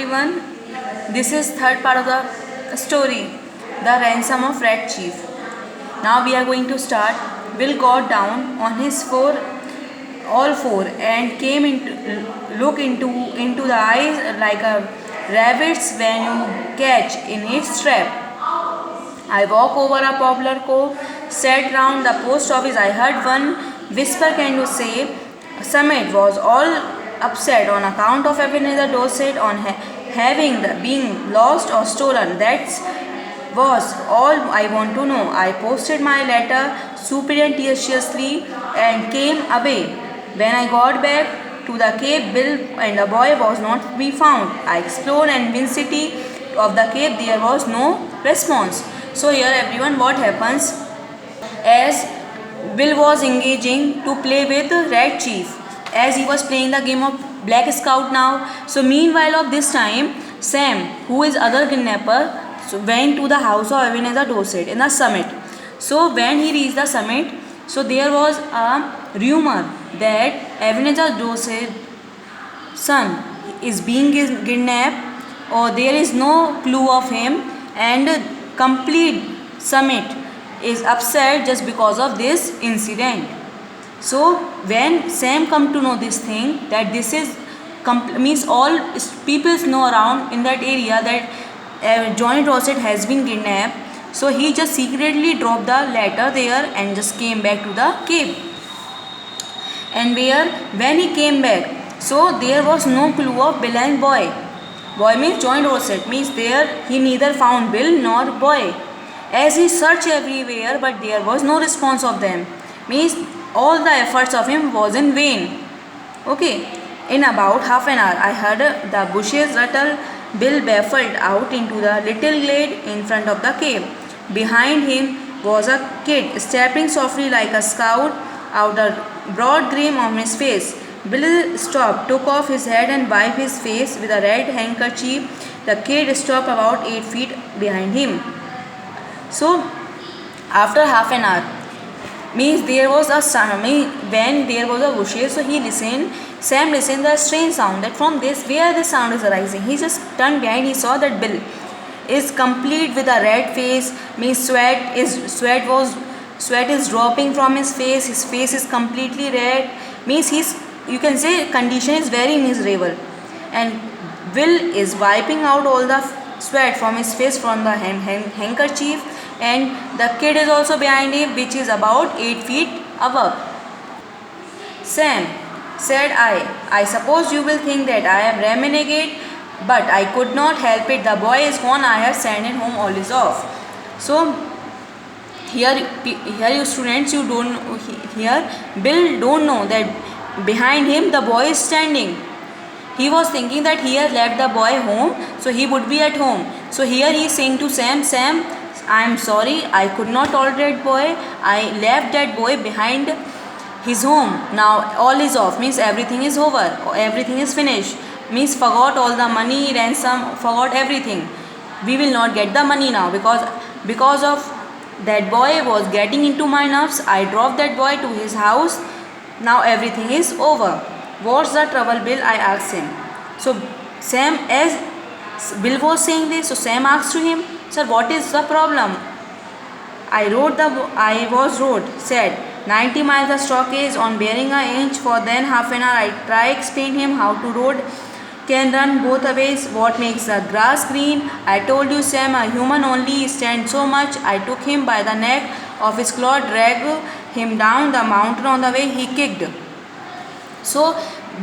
everyone. This is third part of the story, The Ransom of Red Chief. Now we are going to start. Will got down on his all four, and came look into the eyes like a rabbit's when you catch in its trap. I walk over a poplar cove, sat round the post office. I heard one whisper kind of say, Summit was all upset on account of Ebenezer Dorset on having being lost or stolen. That was all I want to know. I posted my letter surreptitiously and came away. When I got back to the cave, Bill and the boy was not to be found. I explored and vicinity of the cave. There was no response. So here everyone, what happens as Bill was engaging to play with Red Chief, as he was playing the game of Black Scout now. So meanwhile of this time, Sam, who is other kidnapper, went to the house of Ebenezer Dorset in the summit. So when he reached the summit, so there was a rumor that Ebenezer Dorset's son is being kidnapped, or there is no clue of him, and complete summit is upset just because of this incident. So when Sam come to know this thing, that this is means all people know around in that area that Johnny Dorset has been kidnapped. So he just secretly dropped the letter there and just came back to the cave. And when he came back, so there was no clue of Bill and boy. Boy means Johnny Dorset, means there he neither found Bill nor boy. As he searched everywhere, but there was no response of them. Means all the efforts of him was in vain. Okay. In about half an hour, I heard the bushes rattle. Bill baffled out into the little glade in front of the cave. Behind him was a kid, stepping softly like a scout out a broad grin on his face. Bill stopped, took off his hat and wiped his face with a red handkerchief. The kid stopped about 8 feet behind him. So, after half an hour, means there was a sound, when there was a bushes, so he listened. Sam listened to a strange sound, that from where the sound is arising. He just turned behind. He saw that Bill is complete with a red face, means sweat is dropping from his face. His face is completely red, means you can say condition is very miserable, and Bill is wiping out all the sweat from his face from the handkerchief, and the kid is also behind him, which is about 8 feet above. Sam, said I suppose you will think that I am renegade, but I could not help it. The boy is gone. I have sent him home. All is off. So here you students, you don't here Bill don't know that behind him the boy is standing. He was thinking that he has left the boy home, so he would be at home. So here he is saying to Sam, I am sorry, I could not tolerate boy. I left that boy behind his home. Now all is off, means everything is over, everything is finished, means forgot all the money, ransom, forgot everything. We will not get the money now because of that boy was getting into my nerves. I dropped that boy to his house. Now everything is over. What's the trouble, Bill? I asked him. So Sam, as Bill was saying this, so Sam asked to him, Sir, what is the problem? I said 90 miles a stockage on bearing an inch. For then half an hour I try explain him how to road can run both ways, what makes the grass green. I told you, Sam, a human only stands so much. I took him by the neck of his claw, dragged him down the mountain. On the way he kicked. So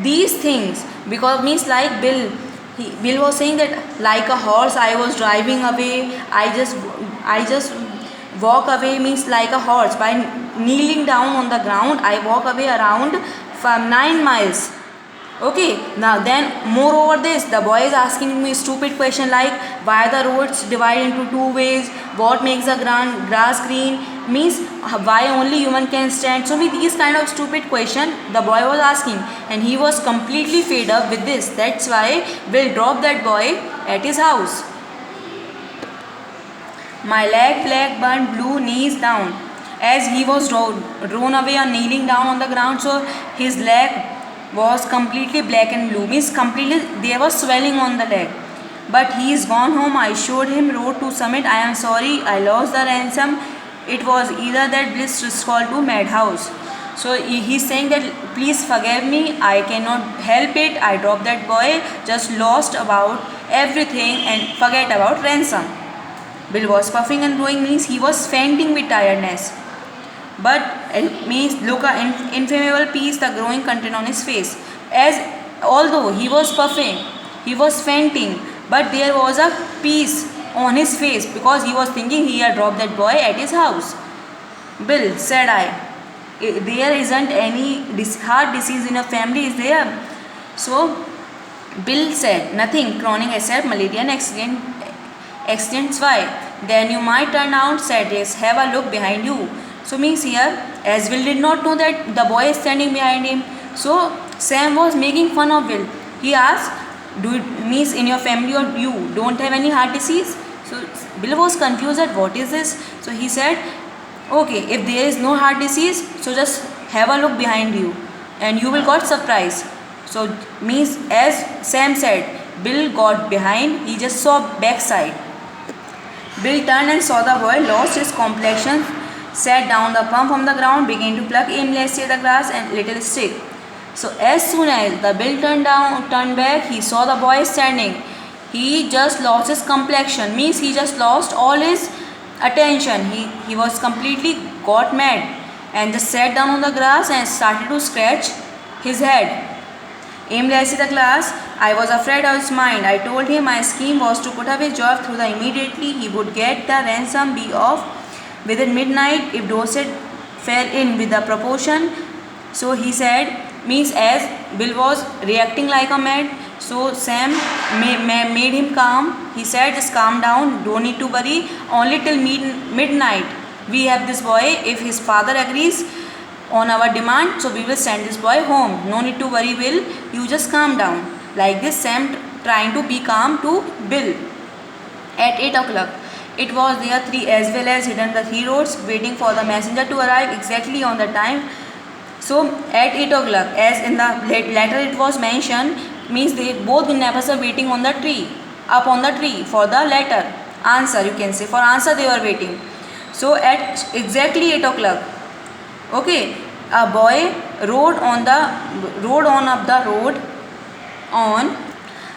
these things, because means like Bill was saying that like a horse I was driving away. I just walk away, means like a horse. By kneeling down on the ground, I walk away around 9 miles. Okay, now then moreover this, the boy is asking me stupid question like why the roads divide into two ways, what makes the grass green, means why only human can stand. So these kind of stupid question the boy was asking, and he was completely fed up with this. That's why Bill dropped that boy at his house. My leg black burned blue, knees down, as he was drawn away and kneeling down on the ground. So his leg was completely black and blue, means completely there was swelling on the leg. But he is gone home. I showed him road to summit. I am sorry, I lost the ransom. It was either that bliss called to madhouse. So he's saying that please forgive me. I cannot help it. I dropped that boy. Just lost about everything and forget about ransom. Bill was puffing and blowing, means he was fainting with tiredness. But it means look an inflammable piece, the growing content on his face. As although he was puffing, he was fainting, but there was a piece on his face because he was thinking he had dropped that boy at his house. Bill, said I, there isn't any heart disease in a family, is there? So Bill said, nothing chronic except malaria and accidents. Why? Then you might turn out, said yes, have a look behind you. So means here, as Will did not know that the boy is standing behind him, so Sam was making fun of Will. He asked, do it means in your family or you don't have any heart disease? So Bill was confused at what is this. So he said, okay, if there is no heart disease, so just have a look behind you and you will got surprised. So means as Sam said, Bill got behind, he just saw backside. Bill turned and saw the boy, lost his complexion, sat down the pump from the ground, began to pluck aimlessly at the grass and little stick. So as soon as the Bill turned back, he saw the boy standing. He just lost his complexion, means he just lost all his attention. He was completely got mad and just sat down on the grass and started to scratch his head. Aimlessly at the grass, I was afraid of his mind. I told him my scheme was to put up his job through the immediately he would get the ransom be off within midnight if Dorset fell in with the proportion. So he said, means as Bill was reacting like a mad, so Sam made him calm. He said, just calm down, don't need to worry, only till midnight we have this boy. If his father agrees on our demand, so we will send this boy home. No need to worry, Will, you just calm down. Like this, Sam trying to be calm to Bill. At 8 o'clock, it was there three as well as hidden the 3 roads, waiting for the messenger to arrive exactly on the time. So at 8 o'clock, as in the letter it was mentioned, means they both kidnappers are waiting on the tree, up on the tree for the letter, answer you can say, for answer they were waiting. So at exactly 8 o'clock, okay, a boy rode on up the road on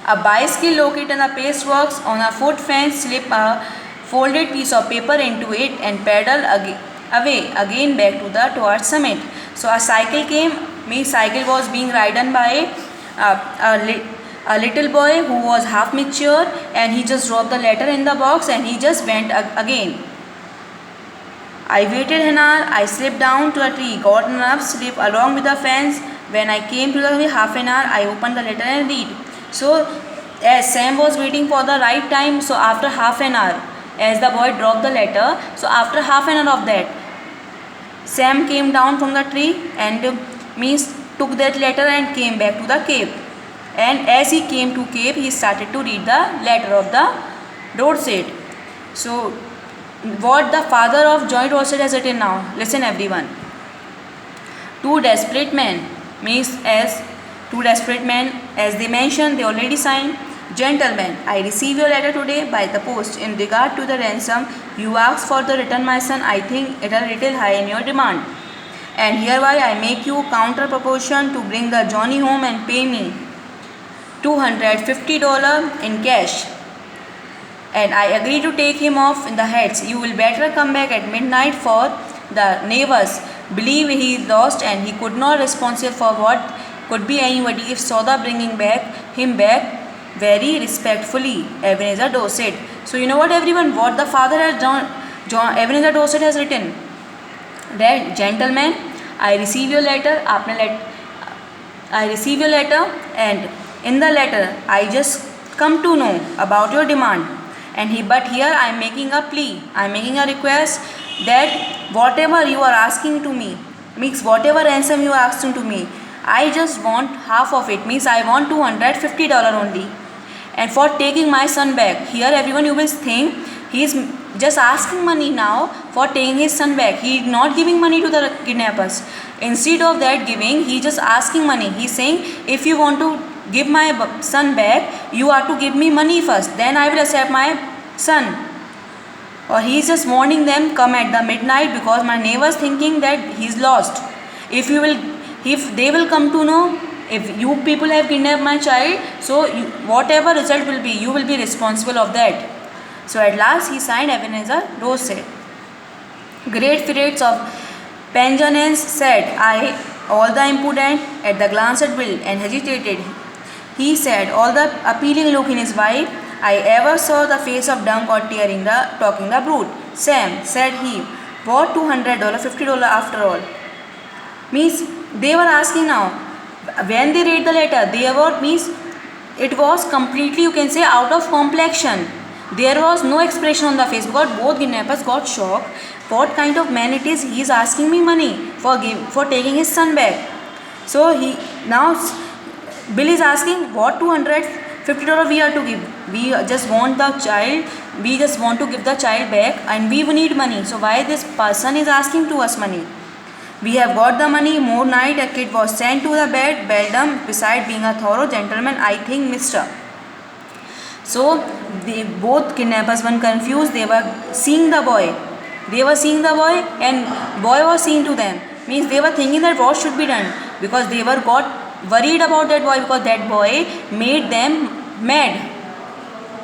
a bicycle located in the paste works. On a foot fence, slip a folded piece of paper into it and pedal away again back to the towards summit. So a cycle came, means cycle was being ridden by a little boy who was half mature, and he just dropped the letter in the box and he just went again. I waited an hour, I slipped down to a tree, got up, slip along with the fence. When I came to the half an hour, I opened the letter and read. So as Sam was waiting for the right time, so after half an hour, as the boy dropped the letter, so after half an hour of that, Sam came down from the tree and means took that letter and came back to the cave. And as he came to cave, he started to read the letter of the Dorset. So what the father of Johnny Dorset has written now, listen everyone. Two desperate men, means as two desperate men, as they mentioned, they already signed. Gentlemen, I receive your letter today by the post. In regard to the ransom you asked for the return, my son, I think it a little high in your demand, and hereby I make you counter proportion to bring the Johnny home and pay me $250 in cash, and I agree to take him off in the heads. You will better come back at midnight, for the neighbors believe he is lost and he could not responsible for what could be anybody if saw the bringing him back. Very respectfully, Ebenezer Dorset. So you know what everyone, what the father has done, Ebenezer Dorset has written that, gentlemen, I receive your letter, I receive your letter, and in the letter I just come to know about your demand, and but here I am making a plea, I am making a request that whatever you are asking to me, means whatever ransom you are asking to me, I just want half of it, means I want $250 only. And for taking my son back, here everyone you will think he is just asking money now for taking his son back. He is not giving money to the kidnappers. Instead of that giving, he just asking money. He is saying, if you want to give my son back, you are to give me money first, then I will accept my son. Or he is just warning them, come at the midnight, because my neighbors thinking that he is lost. If they will come to know, if you people have kidnapped my child, so whatever result will be, you will be responsible of that. So at last he signed Ebenezer Dorset. Great spirits of penitence said, I, all the impudent, at the glance at Bill, and hesitated. He said, all the appealing look in his wife, I ever saw the face of dumb or talking the brute. Sam, said he, what $200, $50 after all? Means they were asking now, when they read the letter, they were, means it was completely, you can say, out of complexion. There was no expression on the face, because both kidnappers got shocked. What kind of man it is, he is asking me money for taking his son back. So Bill is asking, what $250 we are to give? We just want the child, we just want to give the child back, and we need money. So why this person is asking to us money? We have got the money. More night a kid was sent to the bed. Beldam, beside being a thorough gentleman, I think Mr. So both kidnappers were confused. They were seeing the boy. And boy was seen to them. Means they were thinking that what should be done, because they were got worried about that boy, because that boy made them mad.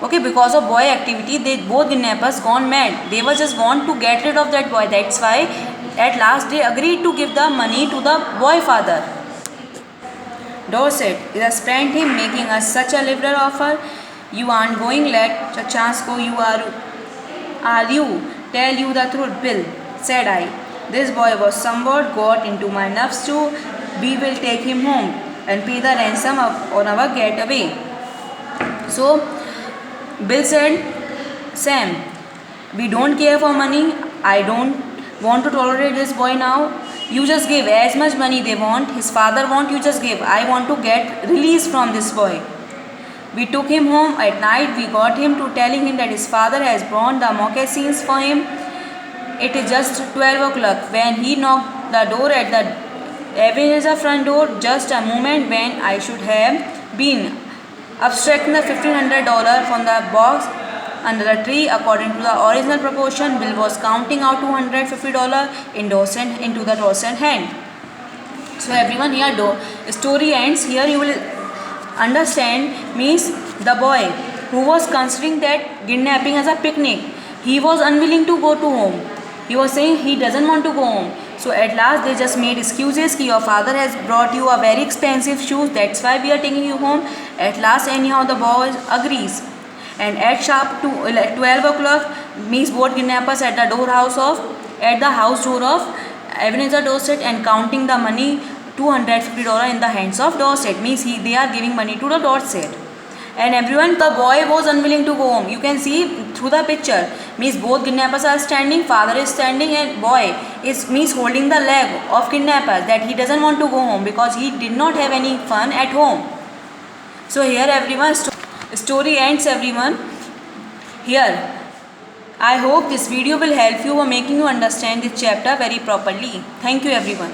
Okay, because of boy activity, both kidnappers gone mad. They were just want to get rid of that boy. That's why at last they agreed to give the money to the boy father. Dorset is spent him, making us such a liberal offer. You aren't going, let a chance go. You are you? Tell you the truth, Bill, said I. This boy was somewhat got into my nerves too. We will take him home and pay the ransom on our getaway. So Bill said, Sam, we don't care for money. I don't want to tolerate this boy now. You just give as much money they want. His father want, you just give. I want to get released from this boy. We took him home at night. We got him to telling him that his father has brought the moccasins for him. It is just 12 o'clock when he knocked the door at the Ebenezer front door. Just a moment when I should have been abstracting the $1,500 from the box under the tree. According to the original proportion, Bill was counting out $250 into the Dorset hand. So everyone, here story ends. Here you will understand, means the boy who was considering that kidnapping as a picnic, he was unwilling to go to home. He was saying he doesn't want to go home. So at last they just made excuses ki your father has brought you a very expensive shoes, that's why we are taking you home. At last anyhow the boy agrees. And at sharp 12 o'clock, means both kidnappers at the house door of Ebenezer Dorset and counting the money, $250 in the hands of Dorset. Means they are giving money to the Dorset. And everyone, the boy was unwilling to go home. You can see through the picture. Means both kidnappers are standing, father is standing, and boy is holding the leg of kidnappers, that he doesn't want to go home because he did not have any fun at home. So here everyone, story ends everyone. Here, I hope this video will help you or making you understand this chapter very properly. Thank you everyone.